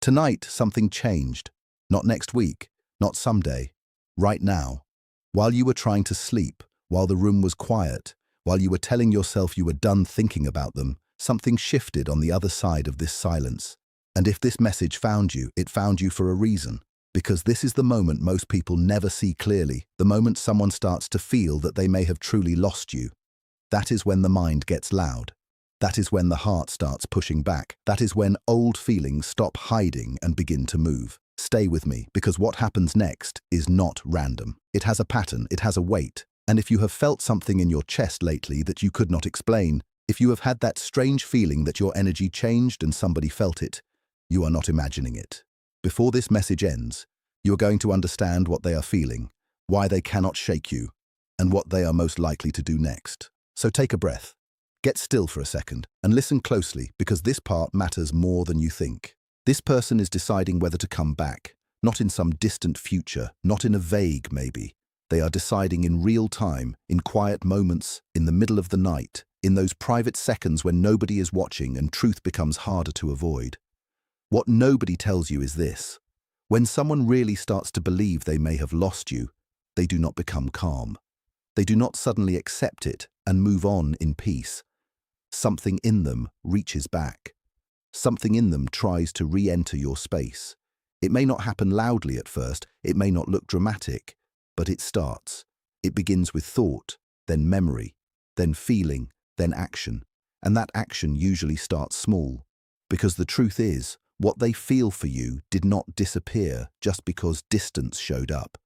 Tonight, something changed. Not next week, not someday. Right now. While you were trying to sleep, while the room was quiet, while you were telling yourself you were done thinking about them, something shifted on the other side of this silence. And if this message found you, it found you for a reason. Because this is the moment most people never see clearly, the moment someone starts to feel that they may have truly lost you. That is when the mind gets loud. That is when the heart starts pushing back. That is when old feelings stop hiding and begin to move. Stay with me, because what happens next is not random. It has a pattern, it has a weight. And if you have felt something in your chest lately that you could not explain, if you have had that strange feeling that your energy changed and somebody felt it, you are not imagining it. Before this message ends, you are going to understand what they are feeling, why they cannot shake you, and what they are most likely to do next. So take a breath. Get still for a second and listen closely, because this part matters more than you think. This person is deciding whether to come back, not in some distant future, not in a vague maybe. They are deciding in real time, in quiet moments, in the middle of the night, in those private seconds when nobody is watching and truth becomes harder to avoid. What nobody tells you is this: when someone really starts to believe they may have lost you, they do not become calm. They do not suddenly accept it and move on in peace. Something in them reaches back. Something in them tries to re-enter your space. It may not happen loudly at first, it may not look dramatic, but it starts. It begins with thought, then memory, then feeling, then action. And that action usually starts small. Because the truth is, what they feel for you did not disappear just because distance showed up.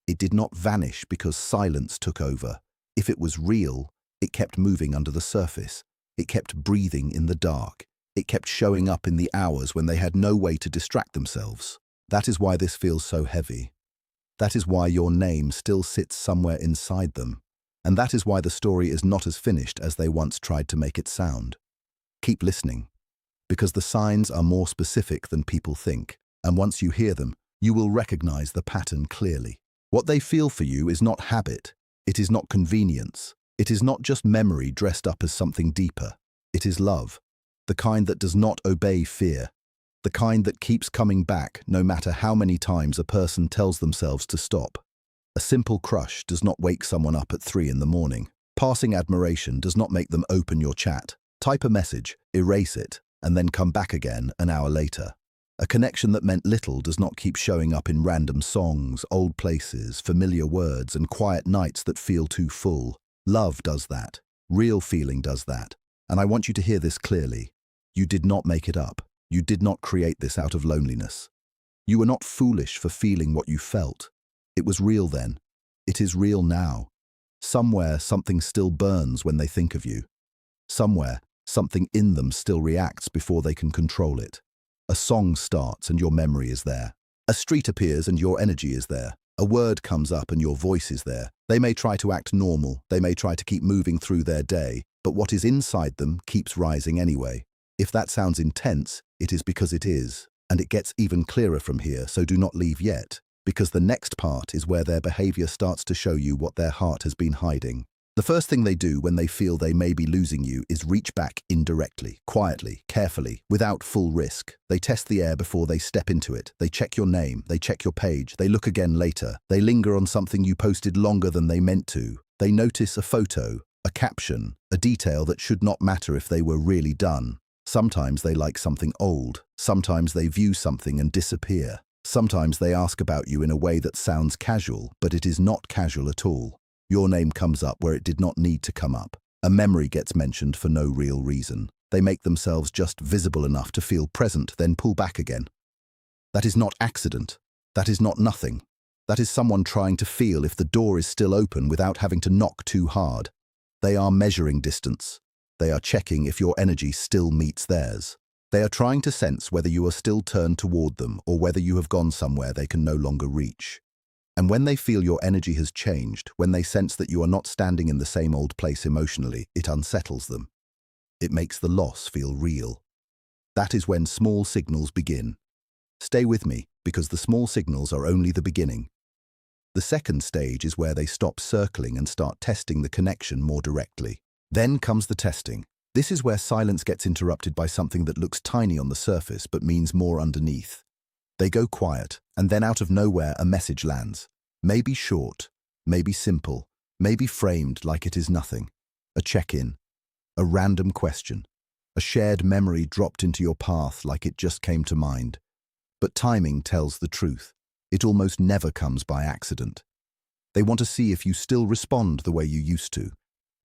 It did not vanish because silence took over. If it was real, it kept moving under the surface. It kept breathing in the dark. It kept showing up in the hours when they had no way to distract themselves. That is why this feels so heavy. That is why your name still sits somewhere inside them. And that is why the story is not as finished as they once tried to make it sound. Keep listening, because the signs are more specific than people think. And once you hear them, you will recognize the pattern clearly. What they feel for you is not habit. It is not convenience. It is not just memory dressed up as something deeper. It is love, the kind that does not obey fear, the kind that keeps coming back no matter how many times a person tells themselves to stop. A simple crush does not wake someone up at 3 in the morning. Passing admiration does not make them open your chat. Type a message, erase it, and then come back again an hour later. A connection that meant little does not keep showing up in random songs, old places, familiar words, and quiet nights that feel too full. Love does that. Real feeling does that. And I want you to hear this clearly. You did not make it up. You did not create this out of loneliness. You were not foolish for feeling what you felt. It was real then. It is real now. Somewhere, something still burns when they think of you. Somewhere, something in them still reacts before they can control it. A song starts and your memory is there. A street appears and your energy is there. A word comes up and your voice is there. They may try to act normal, they may try to keep moving through their day, but what is inside them keeps rising anyway. If that sounds intense, it is because it is. And it gets even clearer from here, so do not leave yet, because the next part is where their behavior starts to show you what their heart has been hiding. The first thing they do when they feel they may be losing you is reach back indirectly, quietly, carefully, without full risk. They test the air before they step into it. They check your name, they check your page, they look again later. They linger on something you posted longer than they meant to. They notice a photo, a caption, a detail that should not matter if they were really done. Sometimes they like something old. Sometimes they view something and disappear. Sometimes they ask about you in a way that sounds casual, but it is not casual at all. Your name comes up where it did not need to come up. A memory gets mentioned for no real reason. They make themselves just visible enough to feel present, then pull back again. That is not accident. That is not nothing. That is someone trying to feel if the door is still open without having to knock too hard. They are measuring distance. They are checking if your energy still meets theirs. They are trying to sense whether you are still turned toward them or whether you have gone somewhere they can no longer reach. And when they feel your energy has changed, when they sense that you are not standing in the same old place emotionally, it unsettles them. It makes the loss feel real. That is when small signals begin. Stay with me, because the small signals are only the beginning. The second stage is where they stop circling and start testing the connection more directly. Then comes the testing. This is where silence gets interrupted by something that looks tiny on the surface but means more underneath. They go quiet, and then out of nowhere a message lands. Maybe short, maybe simple, maybe framed like it is nothing. A check-in, a random question, a shared memory dropped into your path like it just came to mind. But timing tells the truth. It almost never comes by accident. They want to see if you still respond the way you used to.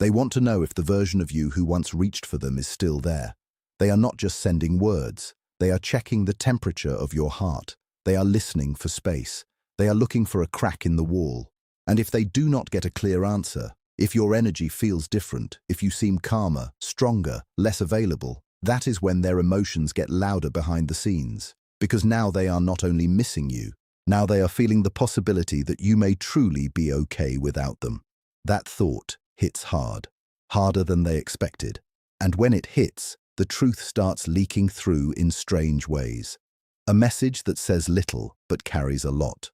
They want to know if the version of you who once reached for them is still there. They are not just sending words. They are checking the temperature of your heart. They are listening for space. They are looking for a crack in the wall. And if they do not get a clear answer, if your energy feels different, if you seem calmer, stronger, less available, that is when their emotions get louder behind the scenes. Because now they are not only missing you, now they are feeling the possibility that you may truly be okay without them. That thought hits hard, harder than they expected. And when it hits, the truth starts leaking through in strange ways. A message that says little but carries a lot.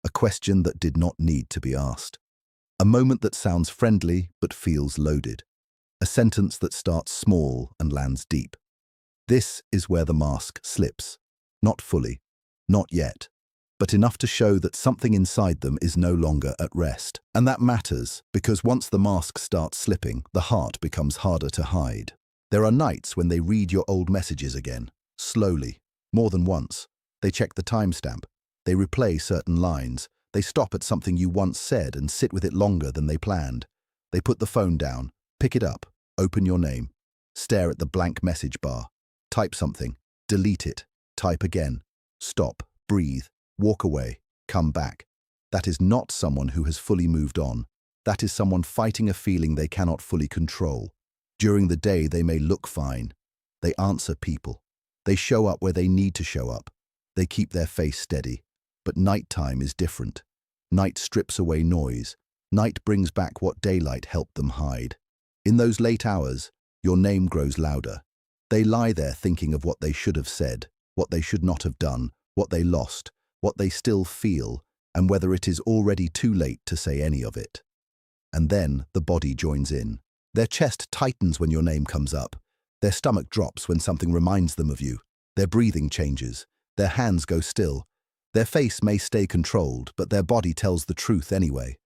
A question that did not need to be asked. A moment that sounds friendly but feels loaded. A sentence that starts small and lands deep. This is where the mask slips. Not fully, not yet, but enough to show that something inside them is no longer at rest. And that matters because once the mask starts slipping, the heart becomes harder to hide. There are nights when they read your old messages again, slowly, more than once. They check the timestamp. They replay certain lines. They stop at something you once said and sit with it longer than they planned. They put the phone down, pick it up, open your name, stare at the blank message bar, type something, delete it, type again, stop, breathe, walk away, come back. That is not someone who has fully moved on. That is someone fighting a feeling they cannot fully control. During the day, they may look fine. They answer people. They show up where they need to show up. They keep their face steady. But nighttime is different. Night strips away noise. Night brings back what daylight helped them hide. In those late hours, your name grows louder. They lie there thinking of what they should have said, what they should not have done, what they lost, what they still feel, and whether it is already too late to say any of it. And then the body joins in. Their chest tightens when your name comes up. Their stomach drops when something reminds them of you. Their breathing changes. Their hands go still. Their face may stay controlled, but their body tells the truth anyway.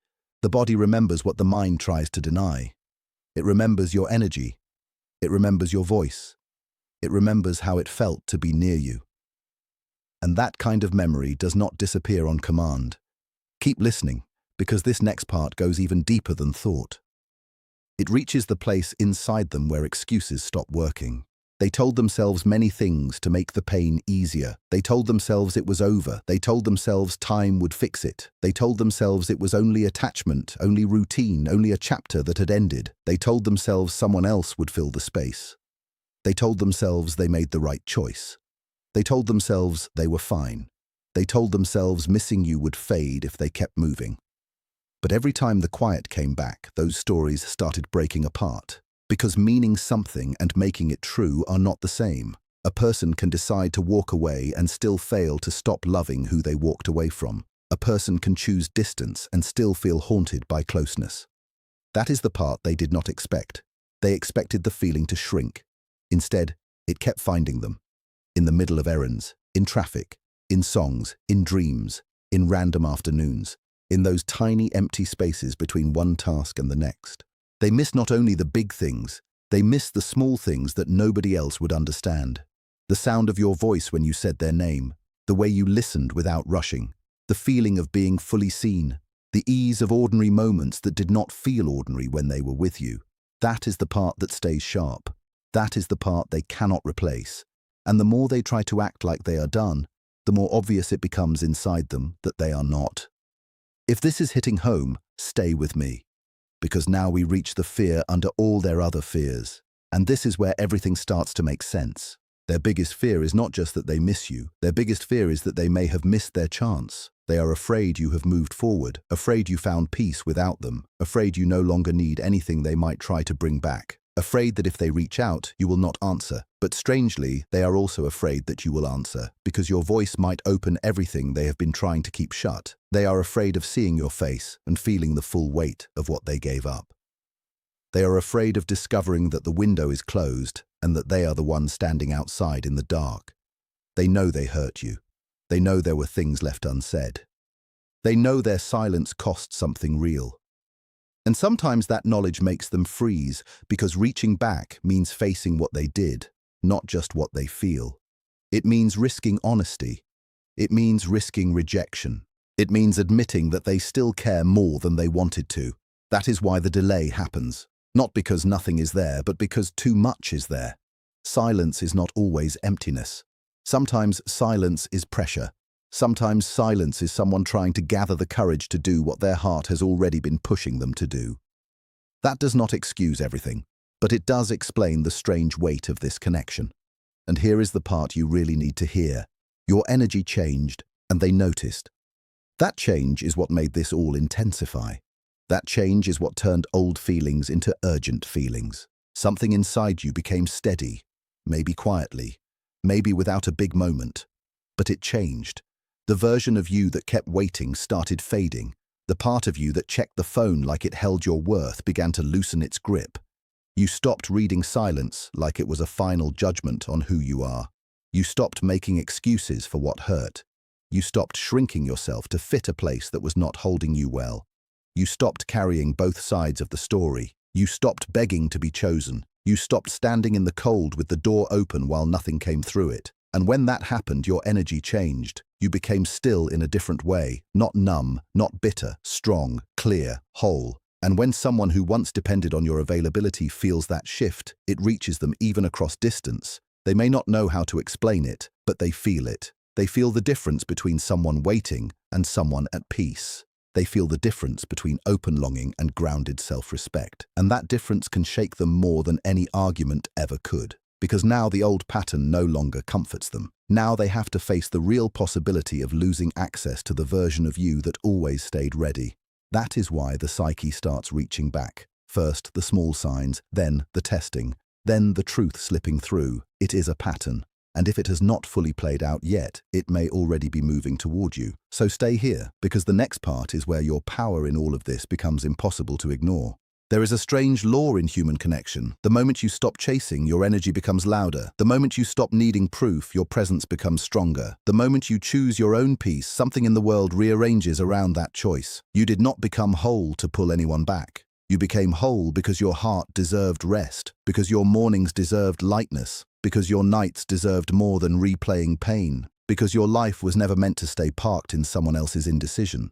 The body remembers what the mind tries to deny. It remembers your energy. It remembers your voice. It remembers how it felt to be near you. And that kind of memory does not disappear on command. Keep listening, because this next part goes even deeper than thought. It reaches the place inside them where excuses stop working. They told themselves many things to make the pain easier. They told themselves it was over. They told themselves time would fix it. They told themselves it was only attachment, only routine, only a chapter that had ended. They told themselves someone else would fill the space. They told themselves they made the right choice. They told themselves they were fine. They told themselves missing you would fade if they kept moving. But every time the quiet came back, those stories started breaking apart. Because meaning something and making it true are not the same. A person can decide to walk away and still fail to stop loving who they walked away from. A person can choose distance and still feel haunted by closeness. That is the part they did not expect. They expected the feeling to shrink. Instead, it kept finding them. In the middle of errands, in traffic, in songs, in dreams, in random afternoons, in those tiny empty spaces between one task and the next. They miss not only the big things, they miss the small things that nobody else would understand. The sound of your voice when you said their name, the way you listened without rushing, the feeling of being fully seen, the ease of ordinary moments that did not feel ordinary when they were with you. That is the part that stays sharp. That is the part they cannot replace. And the more they try to act like they are done, the more obvious it becomes inside them that they are not. If this is hitting home, stay with me. Because now we reach the fear under all their other fears. And this is where everything starts to make sense. Their biggest fear is not just that they miss you. Their biggest fear is that they may have missed their chance. They are afraid you have moved forward, afraid you found peace without them, afraid you no longer need anything they might try to bring back, afraid that if they reach out, you will not answer. But strangely, they are also afraid that you will answer, because your voice might open everything they have been trying to keep shut. They are afraid of seeing your face and feeling the full weight of what they gave up. They are afraid of discovering that the window is closed and that they are the ones standing outside in the dark. They know they hurt you. They know there were things left unsaid. They know their silence cost something real. And sometimes that knowledge makes them freeze, because reaching back means facing what they did, not just what they feel. It means risking honesty. It means risking rejection. It means admitting that they still care more than they wanted to. That is why the delay happens. Not because nothing is there, but because too much is there. Silence is not always emptiness. Sometimes silence is pressure. Sometimes silence is someone trying to gather the courage to do what their heart has already been pushing them to do. That does not excuse everything, but it does explain the strange weight of this connection. And here is the part you really need to hear. Your energy changed, and they noticed. That change is what made this all intensify. That change is what turned old feelings into urgent feelings. Something inside you became steady, maybe quietly, maybe without a big moment. But it changed. The version of you that kept waiting started fading. The part of you that checked the phone like it held your worth began to loosen its grip. You stopped reading silence like it was a final judgment on who you are. You stopped making excuses for what hurt. You stopped shrinking yourself to fit a place that was not holding you well. You stopped carrying both sides of the story. You stopped begging to be chosen. You stopped standing in the cold with the door open while nothing came through it. And when that happened, your energy changed. You became still in a different way, not numb, not bitter, strong, clear, whole. And when someone who once depended on your availability feels that shift, it reaches them even across distance. They may not know how to explain it, but they feel it. They feel the difference between someone waiting and someone at peace. They feel the difference between open longing and grounded self-respect. And that difference can shake them more than any argument ever could. Because now the old pattern no longer comforts them. Now they have to face the real possibility of losing access to the version of you that always stayed ready. That is why the psyche starts reaching back. First the small signs, then the testing, then the truth slipping through. It is a pattern. And if it has not fully played out yet, it may already be moving toward you. So stay here, because the next part is where your power in all of this becomes impossible to ignore. There is a strange law in human connection. The moment you stop chasing, your energy becomes louder. The moment you stop needing proof, your presence becomes stronger. The moment you choose your own peace, something in the world rearranges around that choice. You did not become whole to pull anyone back. You became whole because your heart deserved rest, because your mornings deserved lightness, because your nights deserved more than replaying pain, because your life was never meant to stay parked in someone else's indecision.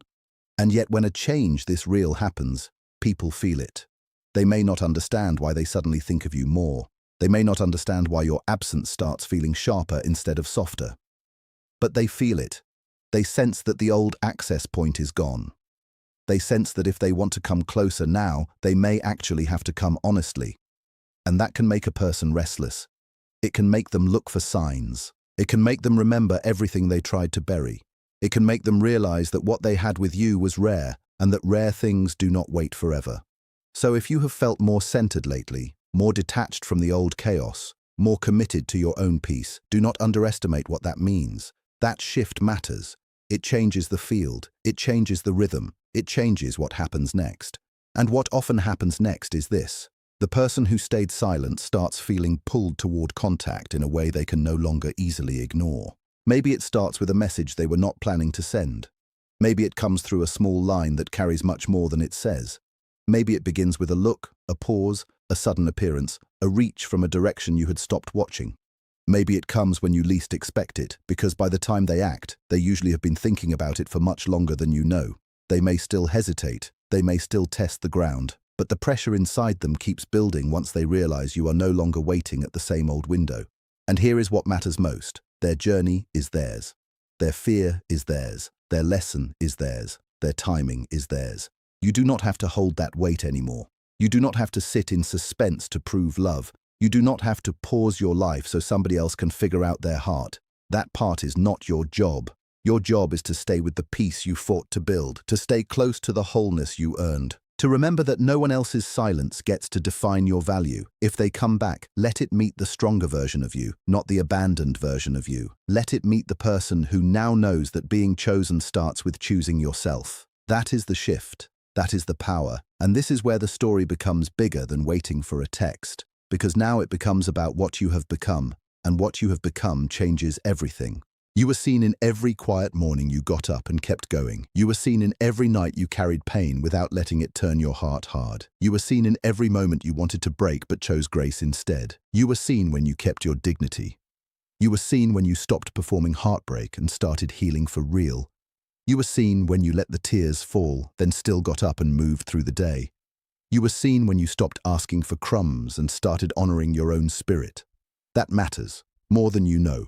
And yet when a change this real happens, people feel it. They may not understand why they suddenly think of you more. They may not understand why your absence starts feeling sharper instead of softer. But they feel it. They sense that the old access point is gone. They sense that if they want to come closer now, they may actually have to come honestly. And that can make a person restless. It can make them look for signs. It can make them remember everything they tried to bury. It can make them realize that what they had with you was rare, and that rare things do not wait forever. So if you have felt more centered lately, more detached from the old chaos, more committed to your own peace, do not underestimate what that means. That shift matters. It changes the field. It changes the rhythm. It changes what happens next. And what often happens next is this. The person who stayed silent starts feeling pulled toward contact in a way they can no longer easily ignore. Maybe it starts with a message they were not planning to send. Maybe it comes through a small line that carries much more than it says. Maybe it begins with a look, a pause, a sudden appearance, a reach from a direction you had stopped watching. Maybe it comes when you least expect it, because by the time they act, they usually have been thinking about it for much longer than you know. They may still hesitate, they may still test the ground, but the pressure inside them keeps building once they realize you are no longer waiting at the same old window. And here is what matters most. Their journey is theirs. Their fear is theirs. Their lesson is theirs. Their timing is theirs. You do not have to hold that weight anymore. You do not have to sit in suspense to prove love. You do not have to pause your life so somebody else can figure out their heart. That part is not your job. Your job is to stay with the peace you fought to build, to stay close to the wholeness you earned, to remember that no one else's silence gets to define your value. If they come back, let it meet the stronger version of you, not the abandoned version of you. Let it meet the person who now knows that being chosen starts with choosing yourself. That is the shift. That is the power. And this is where the story becomes bigger than waiting for a text. Because now it becomes about what you have become, and what you have become changes everything. You were seen in every quiet morning you got up and kept going. You were seen in every night you carried pain without letting it turn your heart hard. You were seen in every moment you wanted to break but chose grace instead. You were seen when you kept your dignity. You were seen when you stopped performing heartbreak and started healing for real. You were seen when you let the tears fall, then still got up and moved through the day. You were seen when you stopped asking for crumbs and started honoring your own spirit. That matters, more than you know.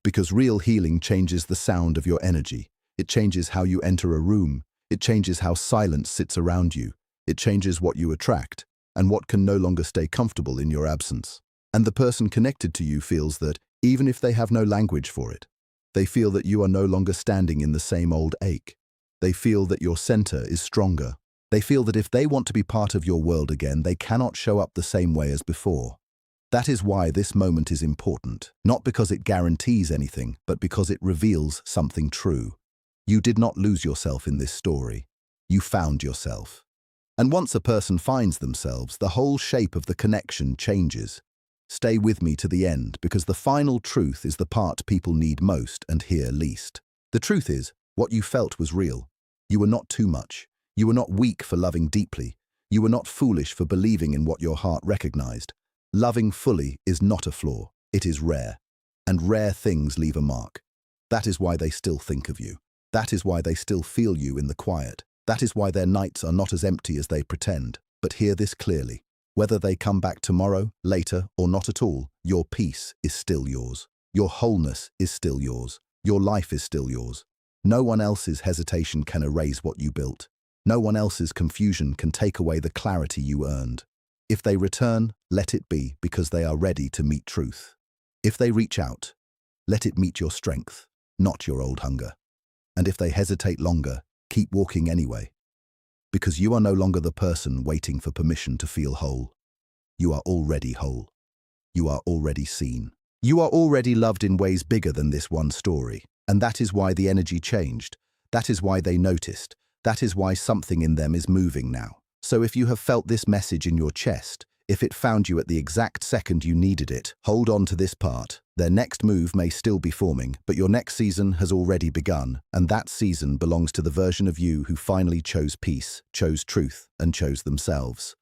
Because real healing changes the sound of your energy. It changes how you enter a room. It changes how silence sits around you. It changes what you attract and what can no longer stay comfortable in your absence. And the person connected to you feels that, even if they have no language for it, they feel that you are no longer standing in the same old ache. They feel that your center is stronger. They feel that if they want to be part of your world again, they cannot show up the same way as before. That is why this moment is important, not because it guarantees anything, but because it reveals something true. You did not lose yourself in this story. You found yourself. And once a person finds themselves, the whole shape of the connection changes. Stay with me to the end, because the final truth is the part people need most and hear least. The truth is, what you felt was real. You were not too much. You were not weak for loving deeply. You were not foolish for believing in what your heart recognized. Loving fully is not a flaw, it is rare. And rare things leave a mark. That is why they still think of you. That is why they still feel you in the quiet. That is why their nights are not as empty as they pretend. But hear this clearly. Whether they come back tomorrow, later, or not at all, your peace is still yours. Your wholeness is still yours. Your life is still yours. No one else's hesitation can erase what you built. No one else's confusion can take away the clarity you earned. If they return, let it be because they are ready to meet truth. If they reach out, let it meet your strength, not your old hunger. And if they hesitate longer, keep walking anyway. Because you are no longer the person waiting for permission to feel whole. You are already whole. You are already seen. You are already loved in ways bigger than this one story. And that is why the energy changed. That is why they noticed. That is why something in them is moving now. So if you have felt this message in your chest, if it found you at the exact second you needed it, hold on to this part. Their next move may still be forming, but your next season has already begun, and that season belongs to the version of you who finally chose peace, chose truth, and chose themselves.